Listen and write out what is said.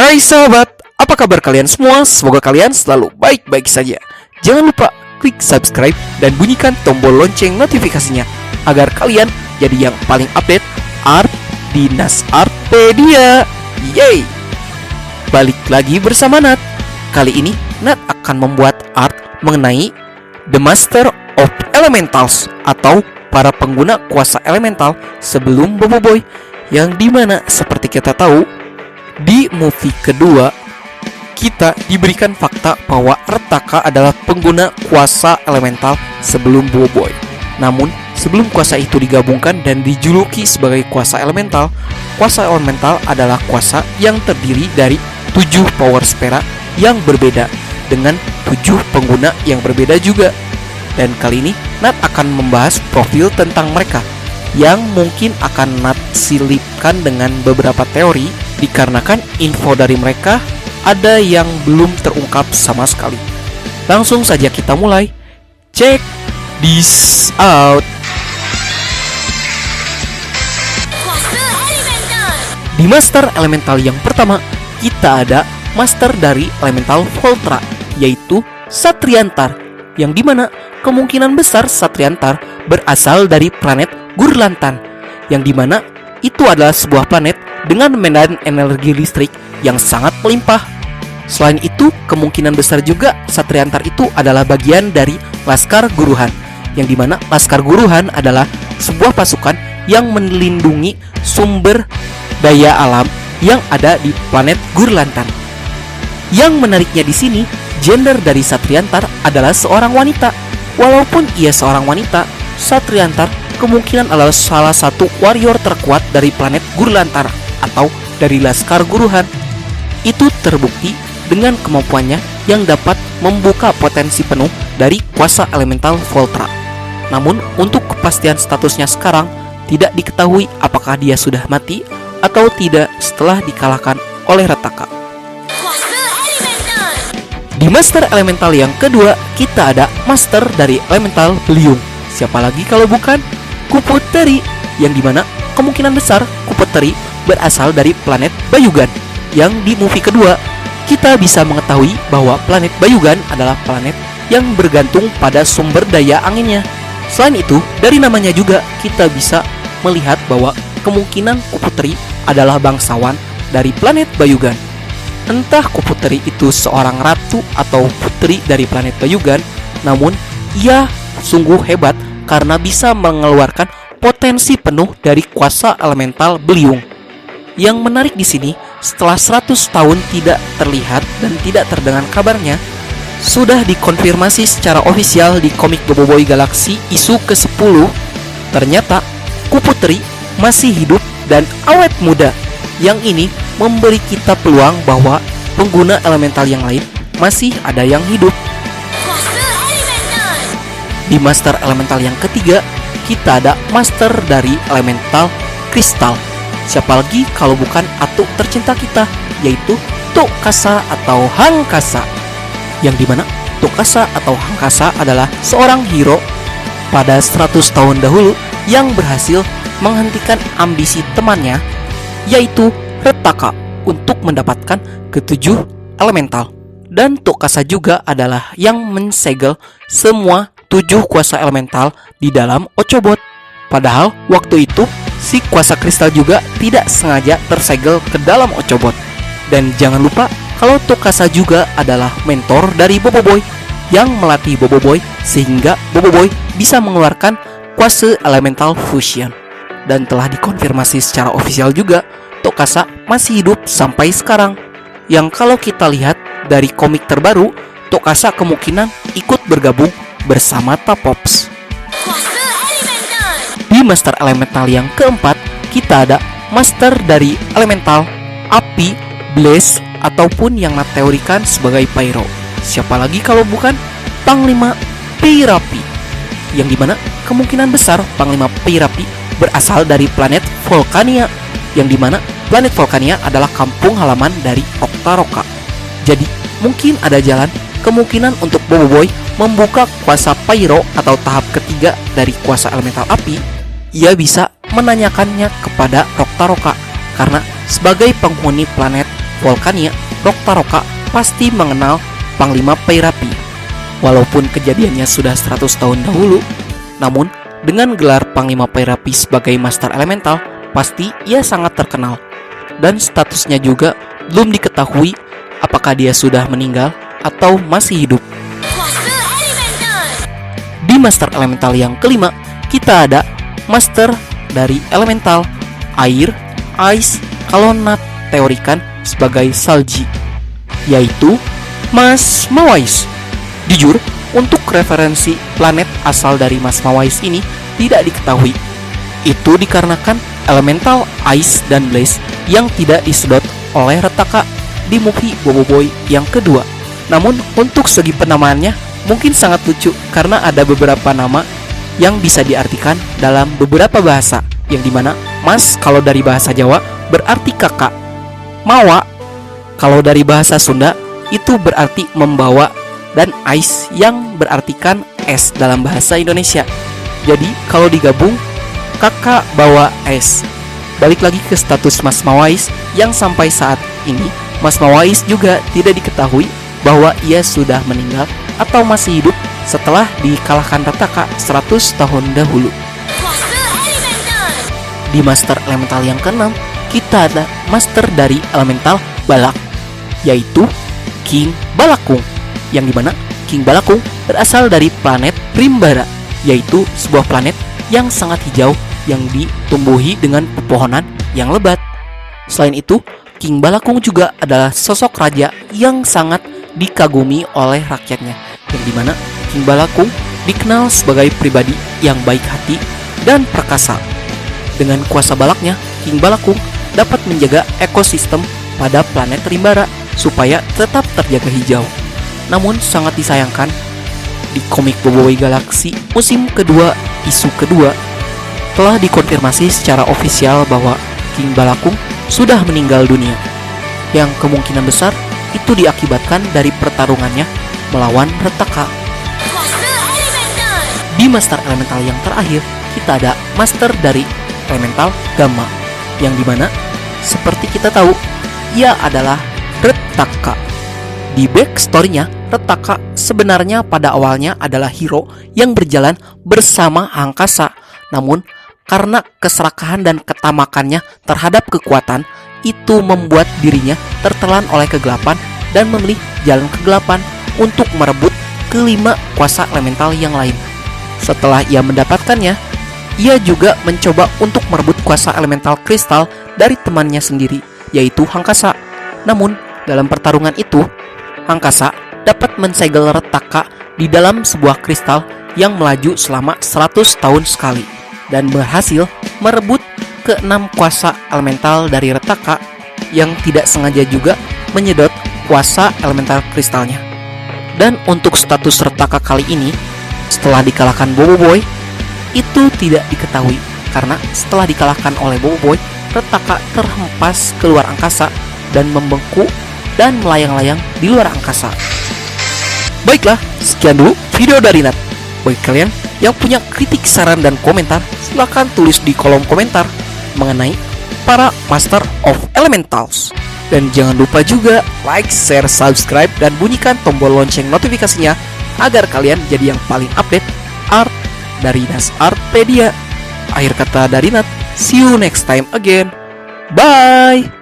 Hai sahabat, apa kabar kalian semua? Semoga kalian selalu baik-baik saja. Jangan lupa klik subscribe dan bunyikan tombol lonceng notifikasinya agar kalian jadi yang paling update art di Nasartpedia. Yeay! Balik lagi bersama Nat. Kali ini Nat akan membuat art mengenai The Master of Elementals atau para pengguna kuasa elemental sebelum Boboiboy, yang dimana seperti kita tahu di movie kedua kita diberikan fakta bahwa Retaka adalah pengguna kuasa elemental sebelum Boboiboy. Namun sebelum kuasa itu digabungkan dan dijuluki sebagai kuasa elemental adalah kuasa yang terdiri dari 7 power spera yang berbeda dengan 7 pengguna yang berbeda juga. Dan kali ini Nat akan membahas profil tentang mereka yang mungkin akan Nat silipkan dengan beberapa teori dikarenakan info dari mereka ada yang belum terungkap sama sekali. Langsung saja kita mulai. Check this out. Di Master Elemental yang pertama, kita ada Master dari Elemental Voltra, yaitu Satriantar, yang dimana kemungkinan besar Satriantar berasal dari planet Gurlantan, yang dimana itu adalah sebuah planet dengan medan energi listrik yang sangat melimpah. Selain itu, kemungkinan besar juga Satriantar itu adalah bagian dari Laskar Guruhan, yang dimana Laskar Guruhan adalah sebuah pasukan yang melindungi sumber daya alam yang ada di planet Gurlantan. Yang menariknya di sini, gender dari Satriantar adalah seorang wanita. Walaupun ia seorang wanita, Satriantar kemungkinan adalah salah satu warrior terkuat dari planet Gurlantar atau dari Laskar Guruhan. Itu terbukti dengan kemampuannya yang dapat membuka potensi penuh dari kuasa elemental Voltra. Namun untuk kepastian statusnya sekarang tidak diketahui apakah dia sudah mati atau tidak setelah dikalahkan oleh Retaka. Di Master Elemental yang kedua, kita ada Master dari Elemental Beliung. Siapa lagi kalau bukan Kuputeri, yang dimana kemungkinan besar Kuputeri berasal dari planet Bayugan. Yang di movie kedua kita bisa mengetahui bahwa planet Bayugan adalah planet yang bergantung pada sumber daya anginnya. Selain itu, dari namanya juga kita bisa melihat bahwa kemungkinan Kuputeri adalah bangsawan dari planet Bayugan. Entah Kuputeri itu seorang ratu atau putri dari planet Bayugan, namun ia sungguh hebat karena bisa mengeluarkan potensi penuh dari kuasa elemental Beliung. Yang menarik di sini, setelah 100 tahun tidak terlihat dan tidak terdengar kabarnya, sudah dikonfirmasi secara ofisial di komik Boboiboy Galaxy isu ke-10, ternyata Kuputeri masih hidup dan awet muda. Yang ini memberi kita peluang bahwa pengguna elemental yang lain masih ada yang hidup. Di Master Elemental yang ketiga, kita ada Master dari Elemental Kristal. Siapa lagi kalau bukan atuk tercinta kita, yaitu Tukasa atau Hangkasa. Yang dimana Tukasa atau Hangkasa adalah seorang hero pada 100 tahun dahulu yang berhasil menghentikan ambisi temannya, yaitu Retaka, untuk mendapatkan ketujuh elemental. Dan Tukasa juga adalah yang mensegel semua 7 kuasa elemental di dalam Ochobot. Padahal waktu itu si kuasa kristal juga tidak sengaja tersegel ke dalam Ochobot. Dan jangan lupa kalau Tukasa juga adalah mentor dari Boboiboy yang melatih Boboiboy sehingga Boboiboy bisa mengeluarkan kuasa elemental fusion. Dan telah dikonfirmasi secara ofisial juga Tukasa masih hidup sampai sekarang. Yang kalau kita lihat dari komik terbaru, Tukasa kemungkinan ikut bergabung bersama Tapops. Di Master Elemental yang keempat, kita ada Master dari Elemental Api, Blaze, ataupun yang teorikan sebagai Pyro. Siapa lagi kalau bukan Panglima Pirapi, yang dimana kemungkinan besar Panglima Pirapi berasal dari planet Volcania, yang dimana planet Volcania adalah kampung halaman dari Octaroka. Jadi mungkin ada jalan kemungkinan untuk Boboiboy membuka kuasa Pyro atau tahap ketiga dari kuasa elemental api. Ia bisa menanyakannya kepada Octaroka karena sebagai penghuni planet Volcania, Roktaroka pasti mengenal Panglima Peirapi. Walaupun kejadiannya sudah 100 tahun dahulu, namun dengan gelar Panglima Peirapi sebagai Master Elemental, pasti ia sangat terkenal. Dan statusnya juga belum diketahui apakah dia sudah meninggal atau masih hidup. Di Master Elemental yang kelima, kita ada Master dari Elemental Air, Ice, kalau Nat teorikan sebagai Salji, yaitu Mas Mawais. Jujur, untuk referensi planet asal dari Mas Mawais ini tidak diketahui. Itu dikarenakan Elemental Ice dan Blaze yang tidak disedot oleh Retaka di movie Boboiboy yang kedua. Namun untuk segi penamaannya mungkin sangat lucu karena ada beberapa nama yang bisa diartikan dalam beberapa bahasa, yang dimana Mas kalau dari bahasa Jawa berarti kakak, Mawa kalau dari bahasa Sunda itu berarti membawa, dan Ice yang berartikan es dalam bahasa Indonesia. Jadi kalau digabung, kakak bawa es. Balik lagi ke status Mas Mawais, yang sampai saat ini Mas Mawais juga tidak diketahui bahwa ia sudah meninggal atau masih hidup setelah dikalahkan Retaka 100 tahun dahulu. Di Master Elemental yang keenam, kita ada Master dari Elemental Balak, yaitu King Balakung, yang dimana King Balakung berasal dari planet Primbara, yaitu sebuah planet yang sangat hijau yang ditumbuhi dengan pepohonan yang lebat. Selain itu, King Balakung juga adalah sosok raja yang sangat dikagumi oleh rakyatnya, yang dimana King Balakung dikenal sebagai pribadi yang baik hati dan perkasa. Dengan kuasa balaknya, King Balakung dapat menjaga ekosistem pada planet Primbara supaya tetap terjaga hijau. Namun sangat disayangkan, di komik Boboiboy Galaxy musim kedua isu kedua telah dikonfirmasi secara ofisial bahwa King Balakung sudah meninggal dunia, yang kemungkinan besar itu diakibatkan dari pertarungannya melawan Retaka. Di Master Elemental yang terakhir, kita ada Master dari Elemental Gamma, yang dimana seperti kita tahu ia adalah Retaka. Di backstory-nya, Retaka sebenarnya pada awalnya adalah hero yang berjalan bersama angkasa. Namun karena keserakahan dan ketamakannya terhadap kekuatan, itu membuat dirinya tertelan oleh kegelapan dan memilih jalan kegelapan untuk merebut kelima kuasa elemental yang lain. Setelah ia mendapatkannya, ia juga mencoba untuk merebut kuasa elemental kristal dari temannya sendiri, yaitu Hangkasa. Namun dalam pertarungan itu, Hangkasa dapat mensegel Retaka di dalam sebuah kristal yang melaju selama 100 tahun sekali, dan berhasil merebut ke-6 kuasa elemental dari Retaka yang tidak sengaja juga menyedot kuasa elemental kristalnya. Dan untuk status Retaka kali ini, setelah dikalahkan Boboiboy, itu tidak diketahui karena setelah dikalahkan oleh Boboiboy, Retaka terhempas keluar angkasa dan membengkak dan melayang-layang di luar angkasa. Baiklah, sekian dulu video dari Nat. Bagi kalian yang punya kritik, saran, dan komentar, silahkan tulis di kolom komentar mengenai para Master of Elementals. Dan jangan lupa juga like, share, subscribe, dan bunyikan tombol lonceng notifikasinya agar kalian jadi yang paling update art dari Nas Artpedia. Akhir kata dari Nat, see you next time again. Bye!